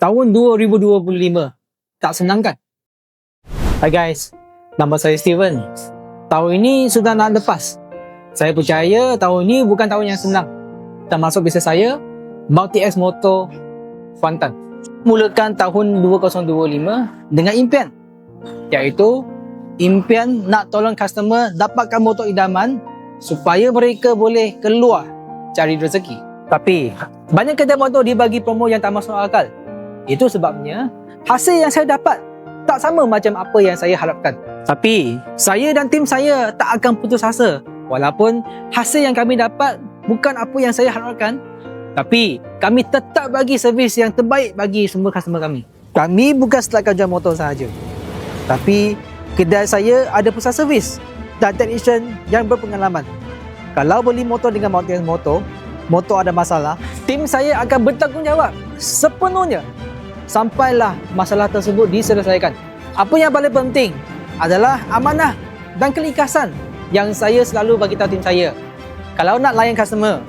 Tahun 2025 tak senang kan? Hai guys, nama saya Steven. Tahun ini sudah nak lepas. Saya percaya tahun ini bukan tahun yang senang. Termasuk bisnes saya, Multi X Motor Kuantan. Mulakan tahun 2025 dengan impian, iaitu impian nak tolong customer dapatkan motor idaman supaya mereka boleh keluar cari rezeki. Tapi banyak kedai motor dibagi promo yang tak masuk akal. Itu sebabnya hasil yang saya dapat tak sama macam apa yang saya harapkan. Tapi saya dan tim saya tak akan putus asa walaupun hasil yang kami dapat bukan apa yang saya harapkan. Tapi kami tetap bagi servis yang terbaik bagi semua customer kami. Kami bukan setakat jual motor sahaja, tapi kedai saya ada pusat servis dan technician yang berpengalaman. Kalau beli motor dengan Multi X Motor, motor ada masalah, tim saya akan bertanggungjawab sepenuhnya sampailah masalah tersebut diselesaikan. Apa yang paling penting adalah amanah dan keikhlasan yang saya selalu bagi tahu tim saya. Kalau nak layan customer,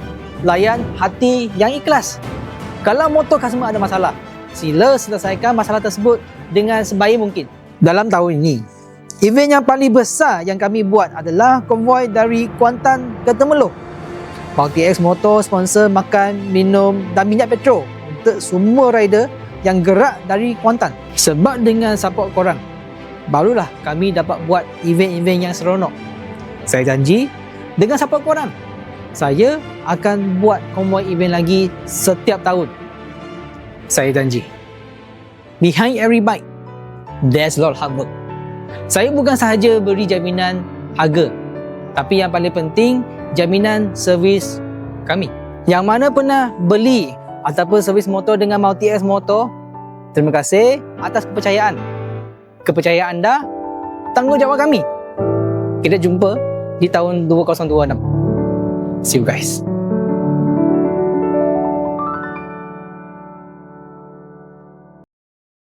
layan hati yang ikhlas. Kalau motor customer ada masalah, sila selesaikan masalah tersebut dengan sebaik mungkin. Dalam tahun ini, event yang paling besar yang kami buat adalah konvoi dari Kuantan ke Temerloh. Multi X Motor sponsor makan, minum dan minyak petrol untuk semua rider yang gerak dari Kuantan. Sebab dengan support korang, barulah kami dapat buat event-event yang seronok. Saya janji, dengan support korang, saya akan buat konvoi event lagi setiap tahun. Saya janji. Behind every bike, there's a lot of hard work. Saya bukan sahaja beri jaminan harga, tapi yang paling penting, jaminan servis kami. Yang mana pernah beli ataupun servis motor dengan Multi X Motor, terima kasih atas kepercayaan. Kepercayaan anda, tanggungjawab kami. Kita jumpa di tahun 2026. See you guys.